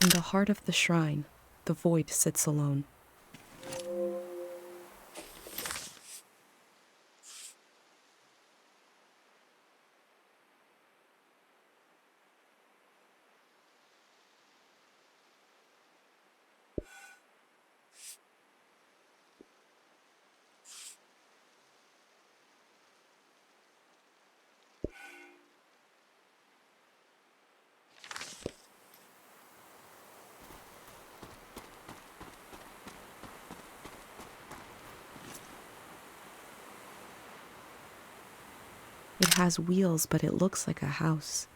In the heart of the shrine, the void sits alone. It has wheels, but it looks like a house.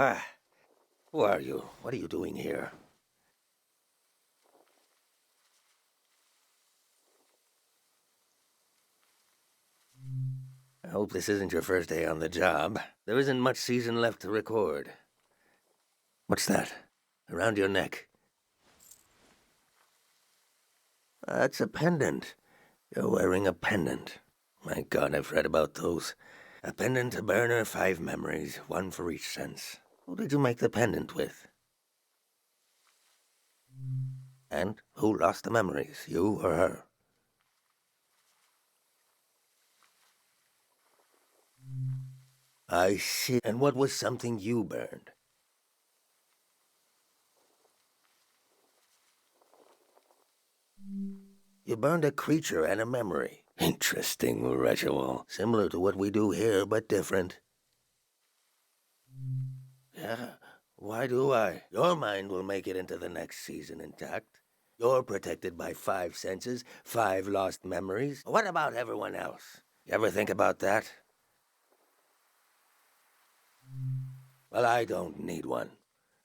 Ah, who are you? What are you doing here? I hope this isn't your first day on the job. There isn't much season left to record. What's that? Around your neck? That's a pendant. You're wearing a pendant. My God, I've read about those. A pendant to burner, 5 memories, 1 for each sense. Who did you make the pendant with? And who lost the memories, you or her? I see. And what was something you burned? You burned a creature and a memory. Interesting ritual. Similar to what we do here, but different. Yeah, why do I? Your mind will make it into the next season intact. You're protected by 5 senses, 5 lost memories. What about everyone else? You ever think about that? Well, I don't need one.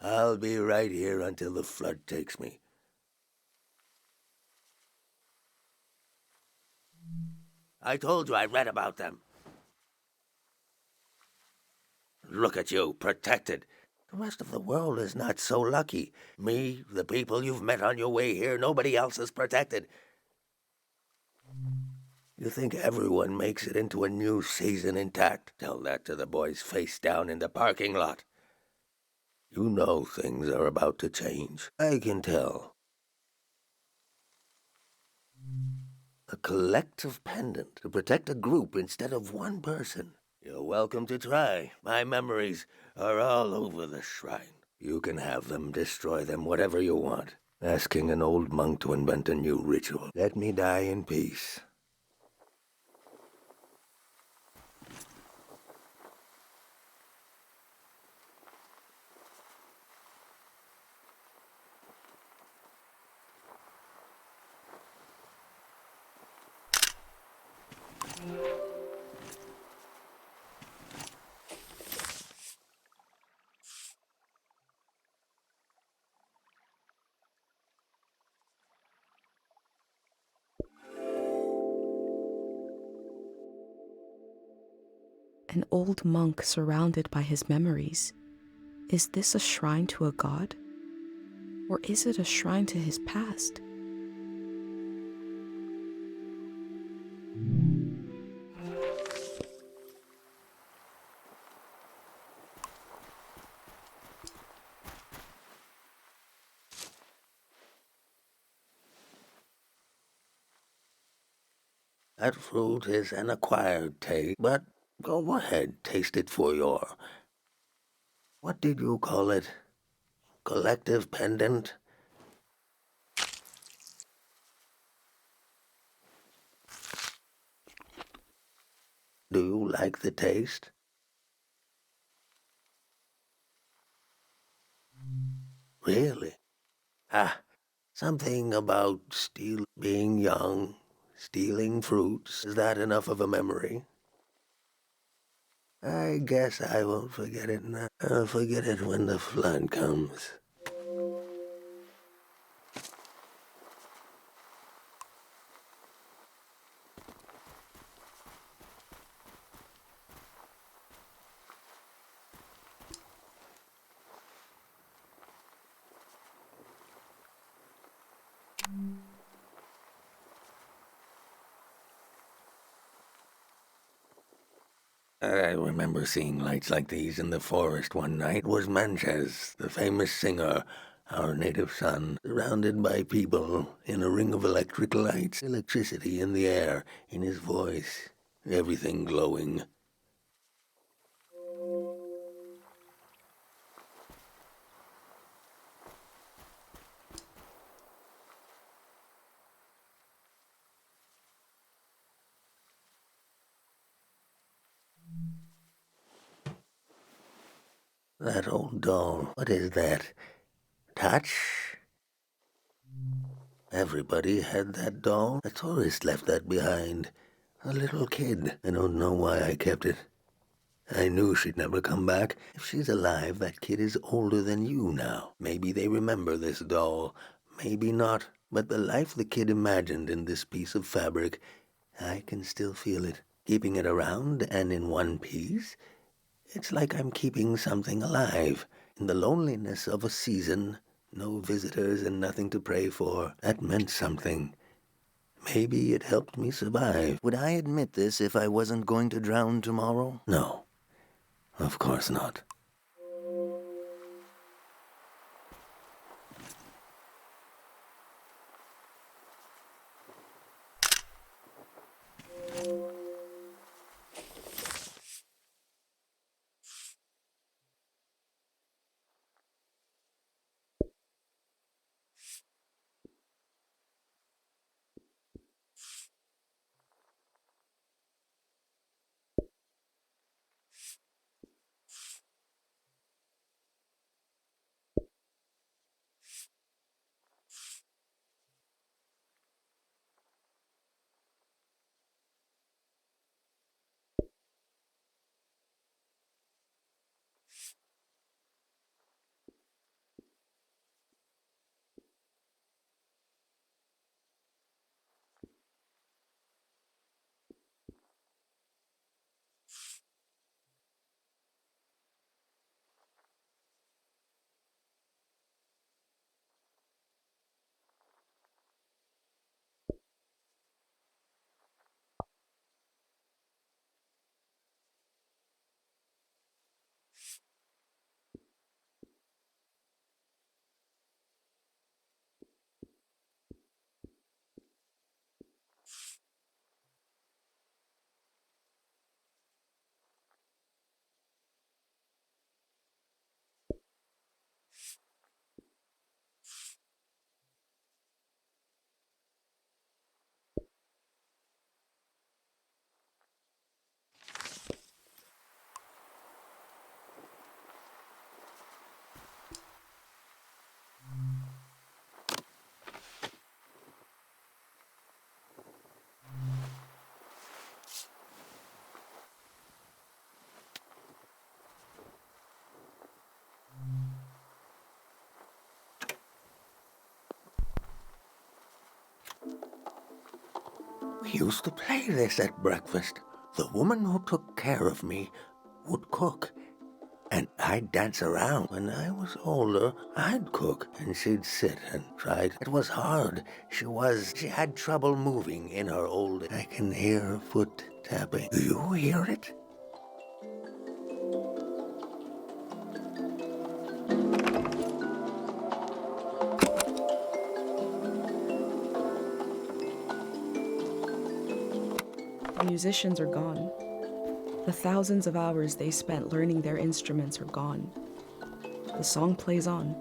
I'll be right here until the flood takes me. I told you I read about them. Look at you, protected. The rest of the world is not so lucky. Me, the people you've met on your way here, nobody else is protected. You think everyone makes it into a new season intact? Tell that to the boys face down in the parking lot. You know things are about to change. I can tell. A collective pendant to protect a group instead of one person. You're welcome to try. My memories are all over the shrine. You can have them, destroy them, whatever you want. Asking an old monk to invent a new ritual. Let me die in peace. An old monk surrounded by his memories. Is this a shrine to a god? Or is it a shrine to his past? That fruit is an acquired taste, but go ahead, taste it for your... What did you call it? Collective pendant? Do you like the taste? Really? Ah, something about being young, stealing fruits. Is that enough of a memory? I guess I won't forget it now. I'll forget it when the flood comes. I remember seeing lights like these in the forest one night. It was Manches, the famous singer, our native son, surrounded by people in a ring of electric lights, electricity in the air, in his voice, everything glowing. That old doll, what is that? Touch? Everybody had that doll. A tourist left that behind. A little kid. I don't know why I kept it. I knew she'd never come back. If she's alive, that kid is older than you now. Maybe they remember this doll. Maybe not. But the life the kid imagined in this piece of fabric, I can still feel it. Keeping it around and in one piece, it's like I'm keeping something alive. In the loneliness of a season, no visitors and nothing to pray for, that meant something. Maybe it helped me survive. Would I admit this if I wasn't going to drown tomorrow? No, of course not. We used to play this at breakfast. The woman who took care of me would cook, and I'd dance around. When I was older, I'd cook, and she'd sit and try. It was hard. She had trouble moving in her old. I can hear her foot tapping. Do you hear it? The musicians are gone. The thousands of hours they spent learning their instruments are gone. The song plays on.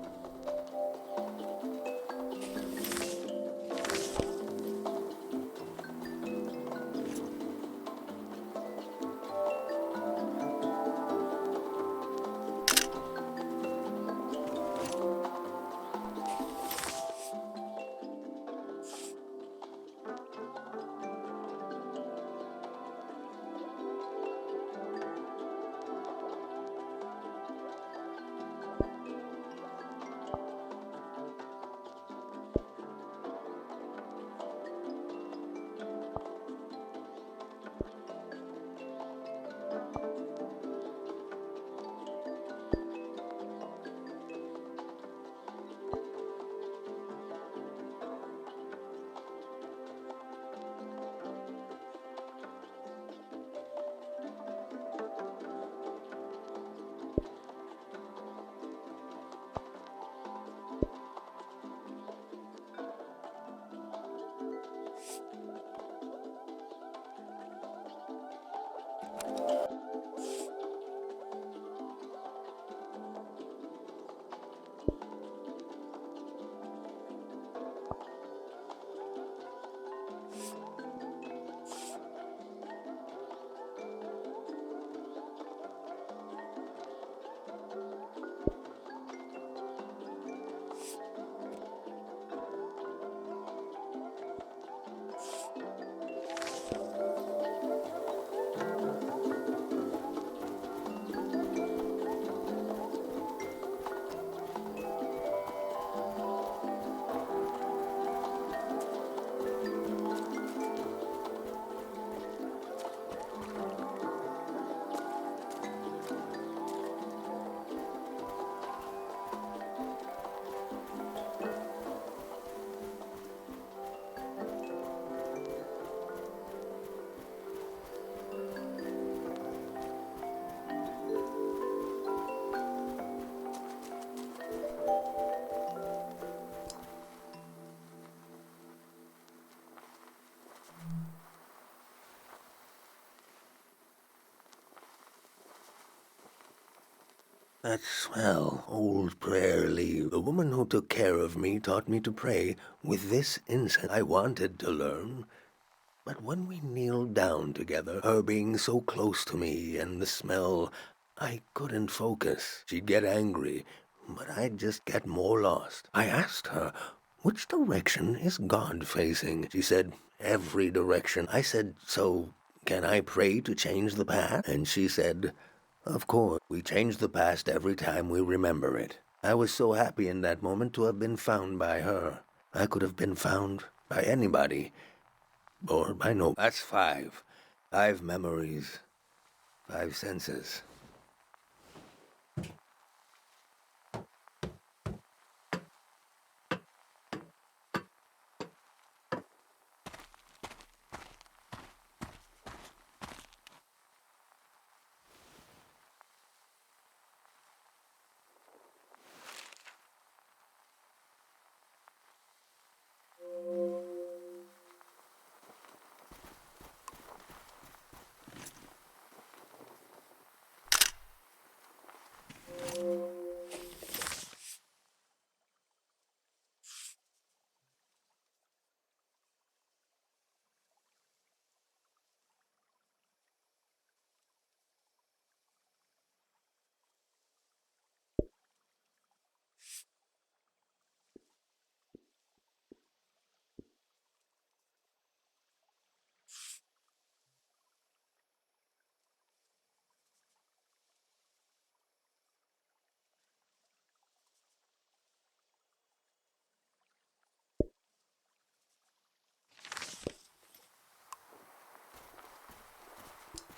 That's swell. Old prayer leaf. The woman who took care of me taught me to pray with this incense. I wanted to learn, but when we kneeled down together, her being so close to me and the smell, I couldn't focus. She'd get angry, but I'd just get more lost. I asked her, which direction is God facing? She said, every direction. I said, so can I pray to change the past? And she said, of course. We change the past every time we remember it. I was so happy in that moment to have been found by her. I could have been found by anybody. Or by no. That's 5. 5 memories. 5 senses.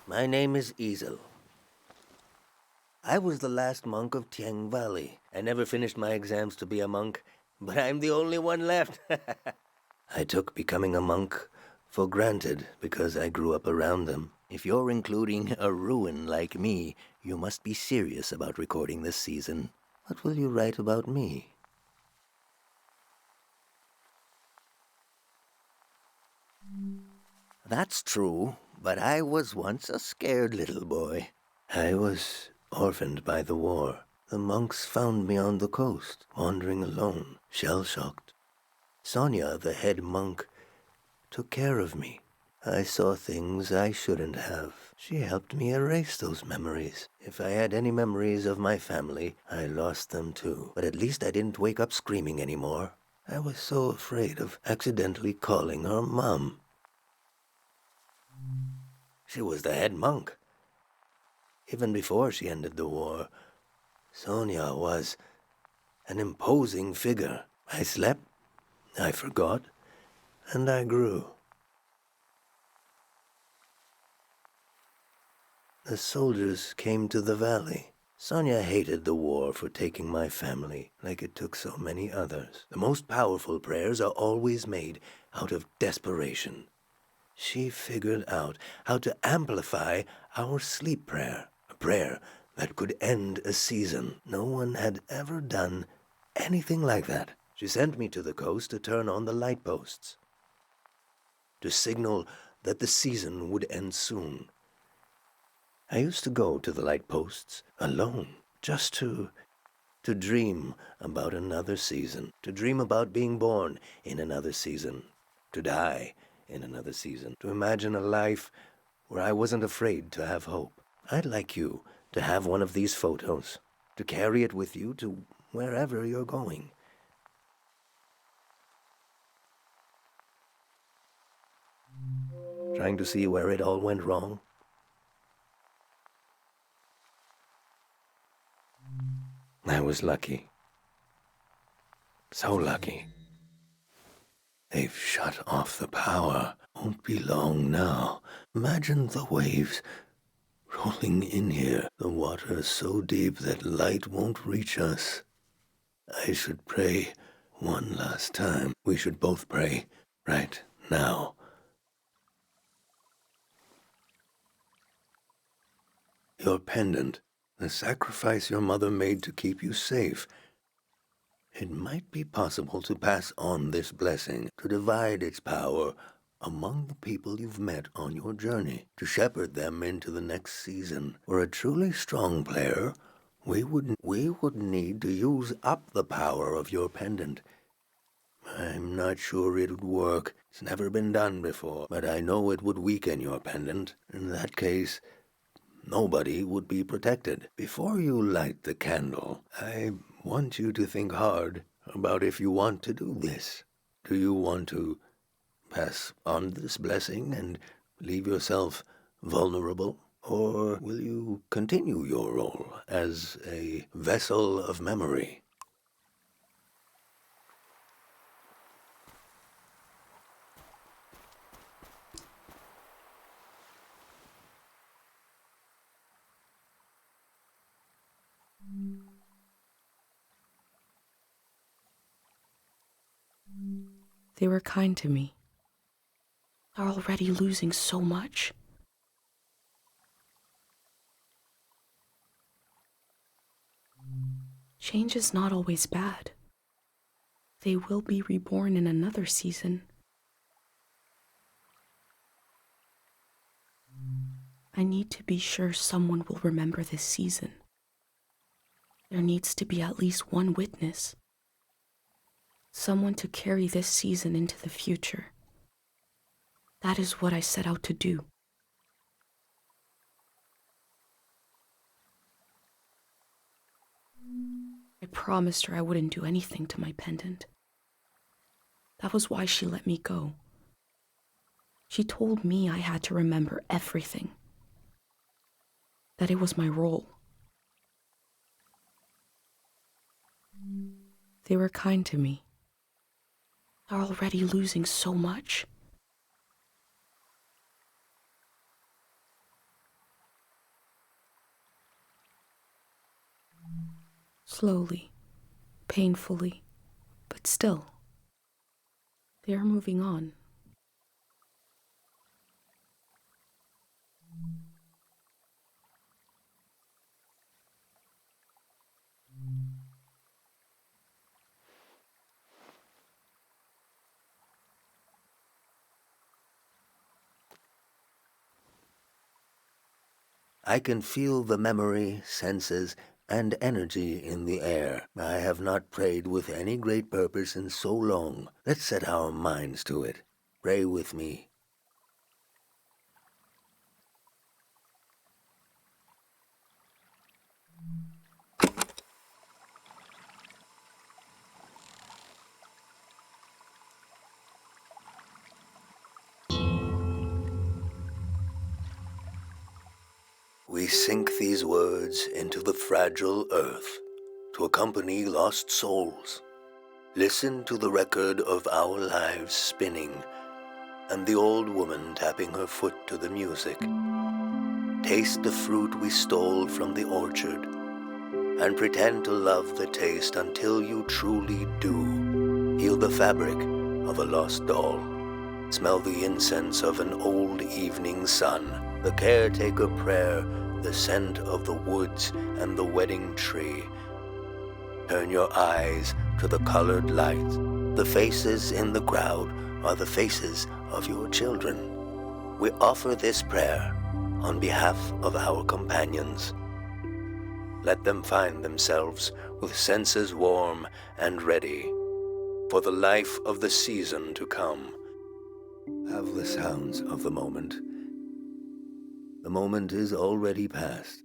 My name is Easel. I was the last monk of Tieng Valley. I never finished my exams to be a monk, but I'm the only one left. I took becoming a monk for granted because I grew up around them. If you're including a ruin like me, you must be serious about recording this season. What will you write about me? That's true, but I was once a scared little boy. I was orphaned by the war. The monks found me on the coast, wandering alone, shell-shocked. Sonia, the head monk, took care of me. I saw things I shouldn't have. She helped me erase those memories. If I had any memories of my family, I lost them too. But at least I didn't wake up screaming anymore. I was so afraid of accidentally calling her Mom. She was the head monk. Even before she ended the war, Sonia was an imposing figure. I slept, I forgot, and I grew. The soldiers came to the valley. Sonia hated the war for taking my family, like it took so many others. The most powerful prayers are always made out of desperation. She figured out how to amplify our sleep prayer, a prayer that could end a season. No one had ever done anything like that. She sent me to the coast to turn on the light posts, to signal that the season would end soon. I used to go to the light posts alone, just to dream about another season, to dream about being born in another season, to die in another season, to imagine a life where I wasn't afraid to have hope. I'd like you to have one of these photos, to carry it with you to wherever you're going. Trying to see where it all went wrong? I was lucky. So lucky. They've shut off the power. Won't be long now. Imagine the waves rolling in here. The water is so deep that light won't reach us. I should pray one last time. We should both pray right now. Your pendant, the sacrifice your mother made to keep you safe. It might be possible to pass on this blessing, to divide its power among the people you've met on your journey, to shepherd them into the next season, where a truly strong player We would need to use up the power of your pendant. I'm not sure it would work. It's never been done before, but I know it would weaken your pendant. In that case, nobody would be protected. Before you light the candle, I want you to think hard about if you want to do this. Do you want to pass on this blessing and leave yourself vulnerable? Or will you continue your role as a vessel of memory? They were kind to me. They're already losing so much. Change is not always bad. They will be reborn in another season. I need to be sure someone will remember this season. There needs to be at least one witness. Someone to carry this season into the future. That is what I set out to do. I promised her I wouldn't do anything to my pendant. That was why she let me go. She told me I had to remember everything. That it was my role. They were kind to me. They're already losing so much. Slowly, painfully, but still, they are moving on. I can feel the memory, senses, and energy in the air. I have not prayed with any great purpose in so long. Let's set our minds to it. Pray with me. We sink these words into the fragile earth to accompany lost souls. Listen to the record of our lives spinning and the old woman tapping her foot to the music. Taste the fruit we stole from the orchard and pretend to love the taste until you truly do. Heal the fabric of a lost doll. Smell the incense of an old evening sun, the caretaker prayer, the scent of the woods and the wedding tree. Turn your eyes to the colored lights. The faces in the crowd are the faces of your children. We offer this prayer on behalf of our companions. Let them find themselves with senses warm and ready for the life of the season to come. Have the sounds of the moment. The moment is already past.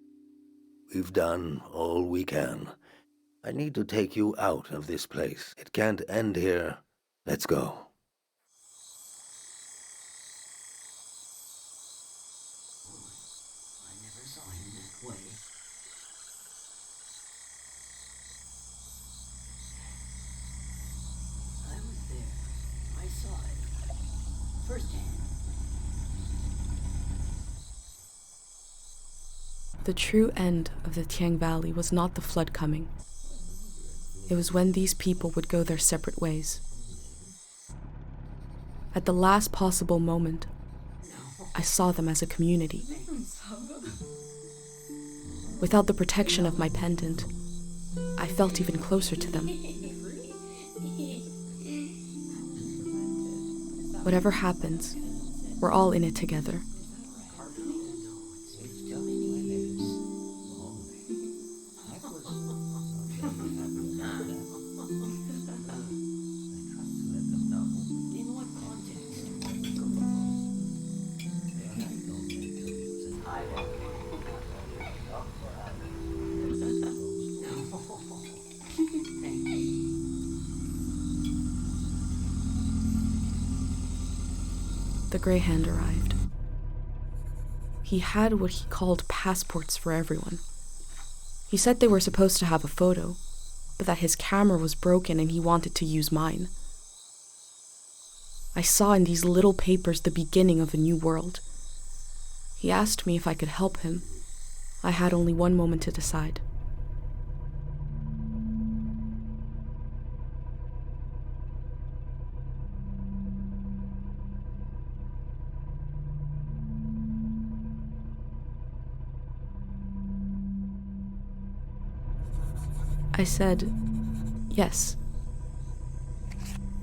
We've done all we can. I need to take you out of this place. It can't end here. Let's go. I never saw him that way. I was there. I saw it. Firsthand. The true end of the Tieng Valley was not the flood coming. It was when these people would go their separate ways. At the last possible moment, I saw them as a community. Without the protection of my pendant, I felt even closer to them. Whatever happens, we're all in it together. The Grey Hand arrived. He had what he called passports for everyone. He said they were supposed to have a photo, but that his camera was broken and he wanted to use mine. I saw in these little papers the beginning of a new world. He asked me if I could help him. I had only one moment to decide. I said, yes.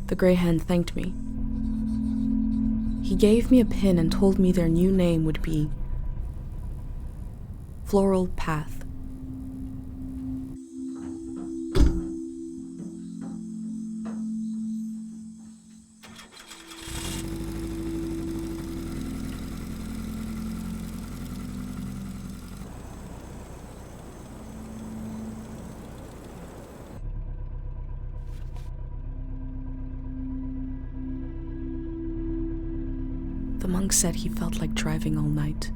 The Grey Hand thanked me. He gave me a pin and told me their new name would be Floral Path. The monk said he felt like driving all night.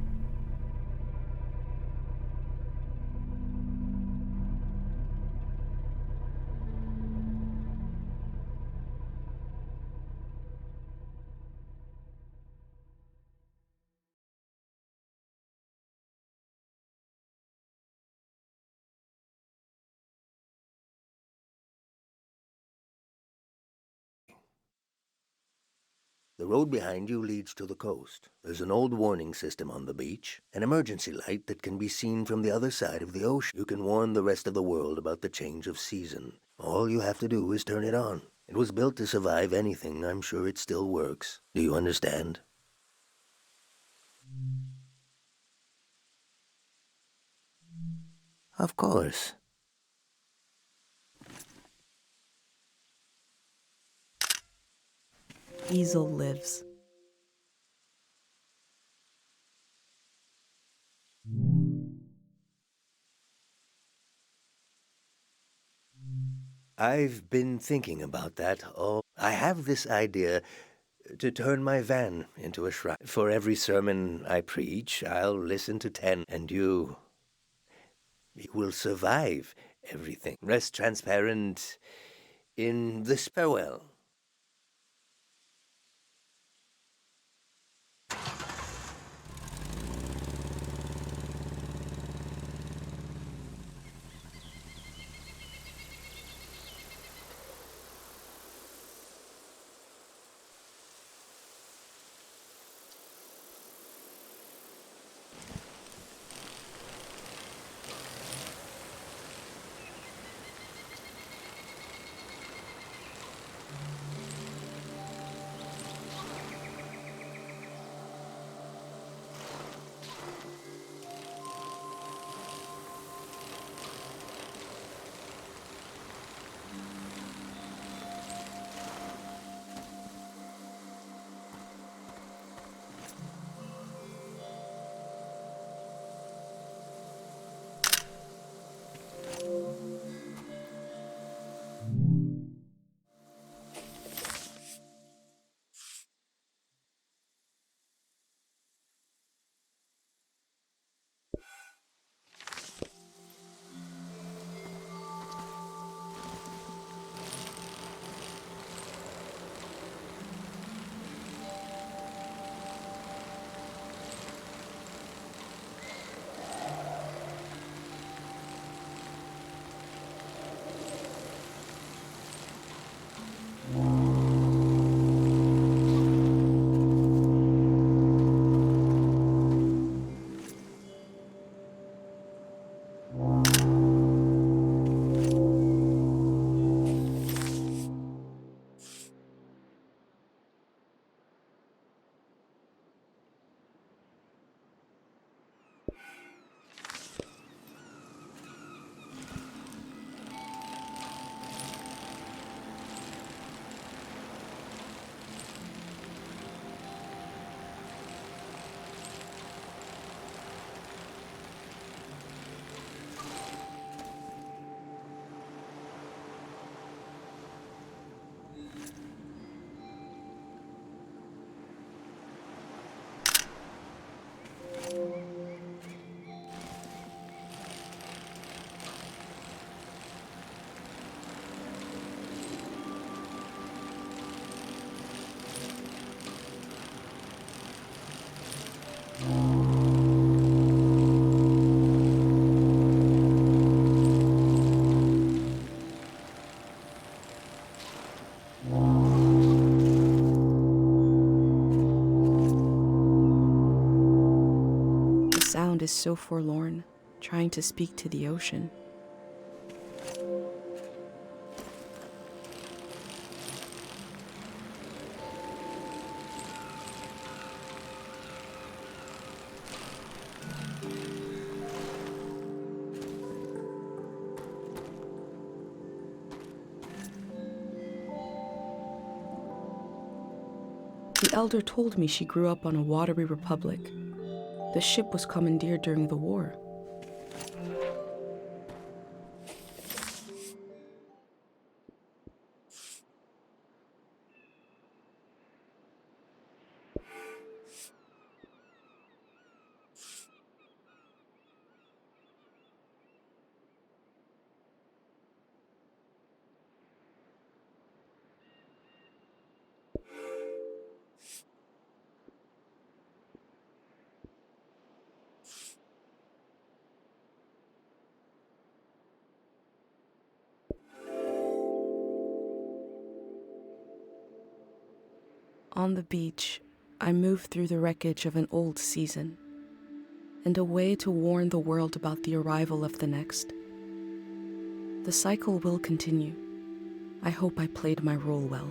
The road behind you leads to the coast. There's an old warning system on the beach, an emergency light that can be seen from the other side of the ocean. You can warn the rest of the world about the change of season. All you have to do is turn it on. It was built to survive anything. I'm sure it still works. Do you understand? Of course. Easel lives. I've been thinking about that all. I have this idea to turn my van into a shrine. For every sermon I preach, I'll listen to 10, and you will survive everything. Rest transparent in the farewell. sound is so forlorn, trying to speak to the ocean. The elder told me she grew up on a watery republic. The ship was commandeered during the war. On the beach, I move through the wreckage of an old season, and a way to warn the world about the arrival of the next. The cycle will continue. I hope I played my role well.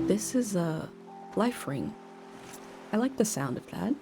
This is a life ring. I like the sound of that.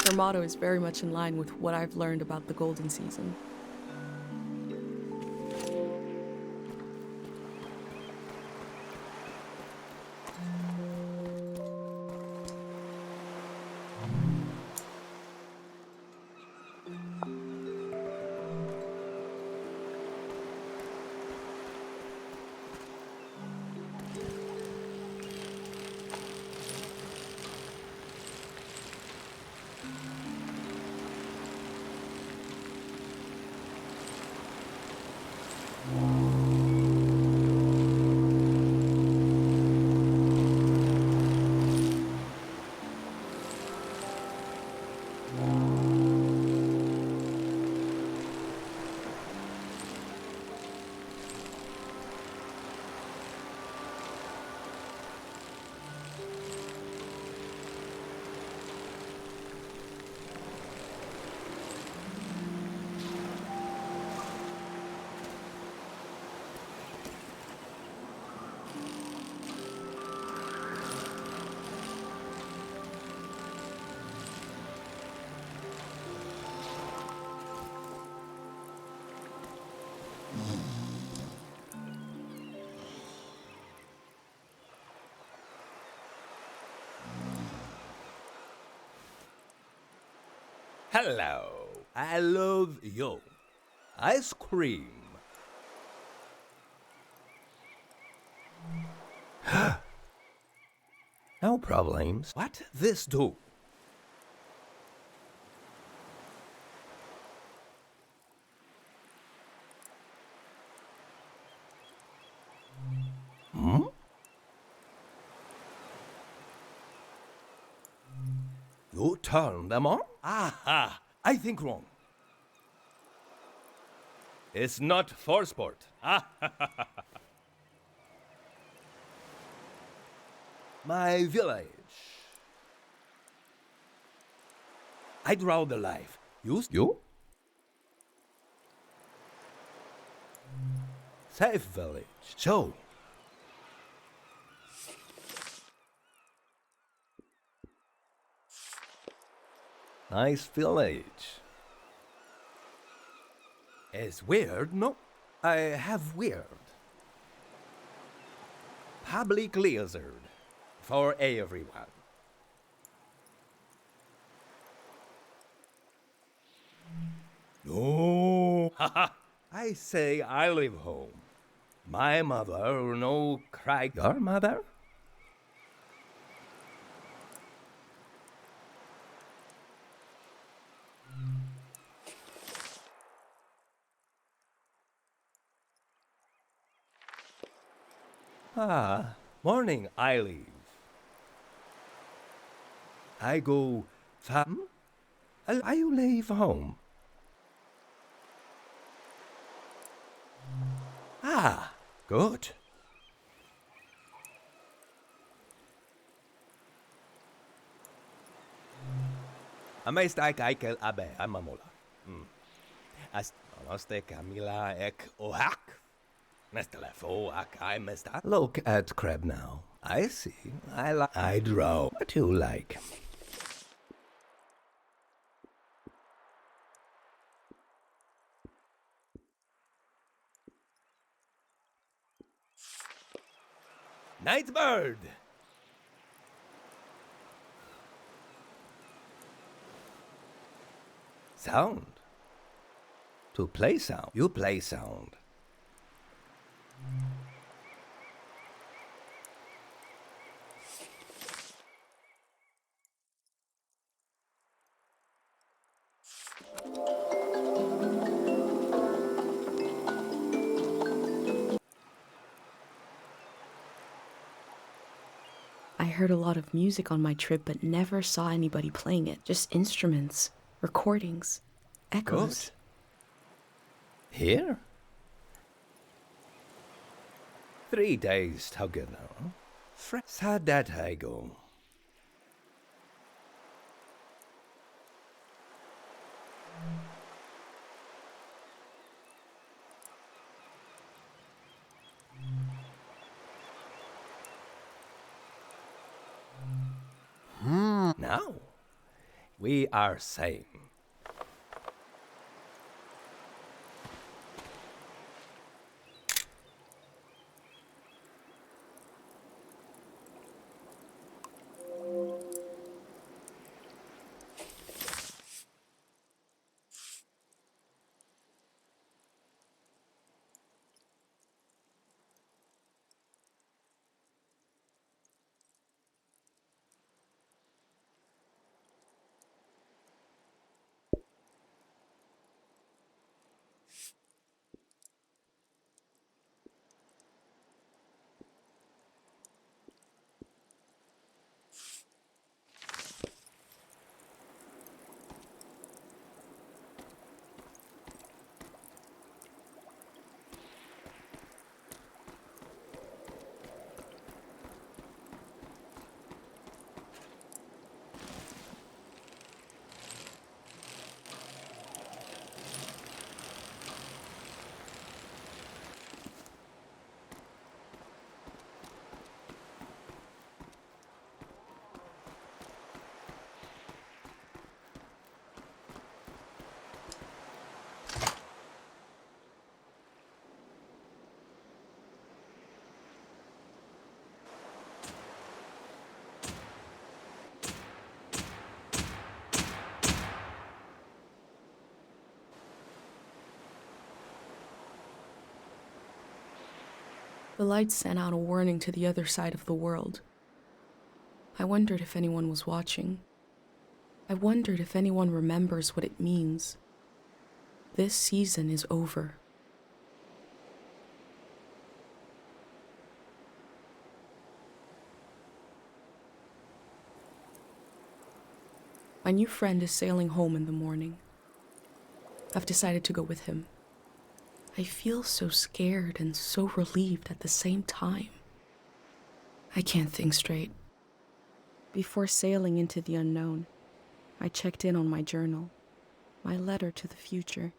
Their motto is very much in line with what I've learned about the golden season. Hello, I love you. Ice cream. No problems. What this do? You turn them on? Aha! I think wrong. It's not for sport. My village. I draw the life. You? Safe village. So. Nice village. It's weird, no? I have weird. Public lizard. For everyone. No. I say I live home. My mother no cry. Your mother? Morning I leave. I go fam. I leave home. Good. Amestai kaikel abe amamola. Namaste Camila ek ohak. Look at crab now. I see. I draw. What you like? Night bird. Sound. To play sound. You play sound. I heard a lot of music on my trip, but never saw anybody playing it. Just instruments, recordings, echoes. Good. Here? 3 days together. How that I go? Now, we are same. The lights sent out a warning to the other side of the world. I wondered if anyone was watching. I wondered if anyone remembers what it means. This season is over. My new friend is sailing home in the morning. I've decided to go with him. I feel so scared and so relieved at the same time. I can't think straight. Before sailing into the unknown, I checked in on my journal, my letter to the future.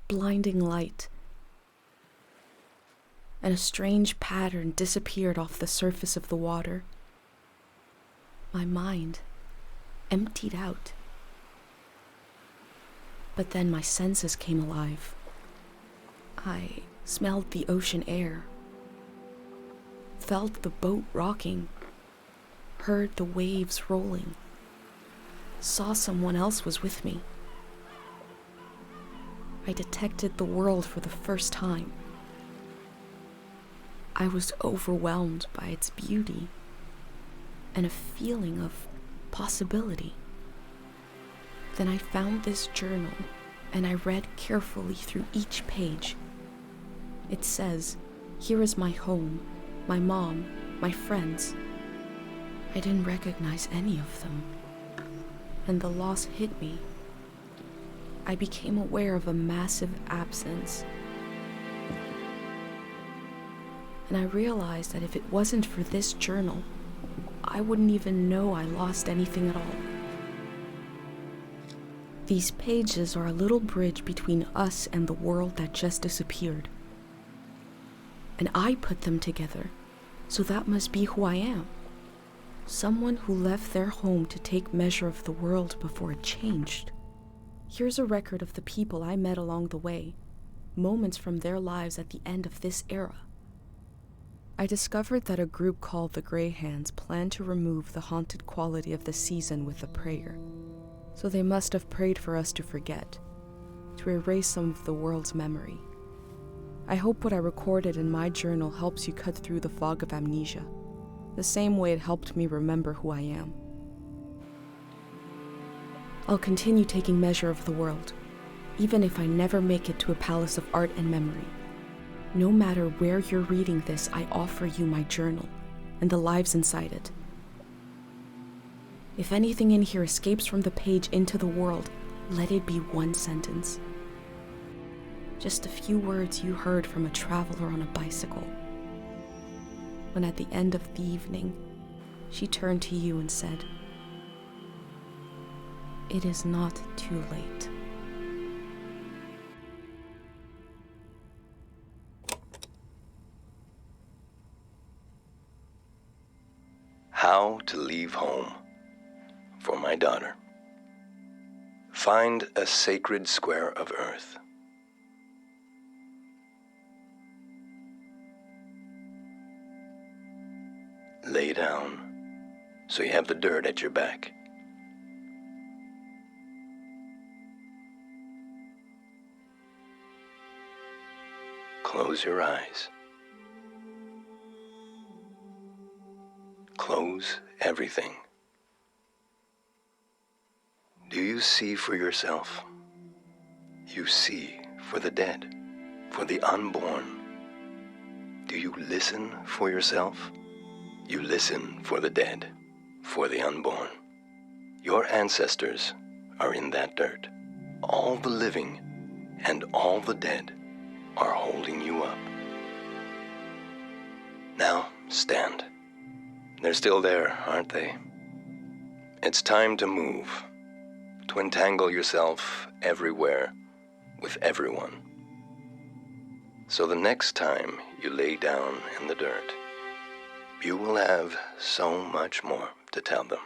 blinding light, and a strange pattern disappeared off the surface of the water. My mind emptied out. But then my senses came alive. I smelled the ocean air, felt the boat rocking, heard the waves rolling, saw someone else was with me. I detected the world for the first time. I was overwhelmed by its beauty and a feeling of possibility. Then I found this journal and I read carefully through each page. It says, "Here is my home, my mom, my friends." I didn't recognize any of them, and the loss hit me. I became aware of a massive absence. And I realized that if it wasn't for this journal, I wouldn't even know I lost anything at all. These pages are a little bridge between us and the world that just disappeared. And I put them together, so that must be who I am. Someone who left their home to take measure of the world before it changed. Here's a record of the people I met along the way, moments from their lives at the end of this era. I discovered that a group called the Grey Hands planned to remove the haunted quality of the season with a prayer. So they must have prayed for us to forget, to erase some of the world's memory. I hope what I recorded in my journal helps you cut through the fog of amnesia, the same way it helped me remember who I am. I'll continue taking measure of the world, even if I never make it to a palace of art and memory. No matter where you're reading this, I offer you my journal and the lives inside it. If anything in here escapes from the page into the world, let it be one sentence. Just a few words you heard from a traveler on a bicycle. When at the end of the evening, she turned to you and said, "It is not too late." How to leave home. For my daughter. Find a sacred square of earth. Lay down so you have the dirt at your back. Close your eyes. Close everything. Do you see for yourself? You see for the dead, for the unborn. Do you listen for yourself? You listen for the dead, for the unborn. Your ancestors are in that dirt. All the living and all the dead are holding you up. Now stand. They're still there, aren't they? It's time to move, to entangle yourself everywhere with everyone. So the next time you lay down in the dirt, you will have so much more to tell them.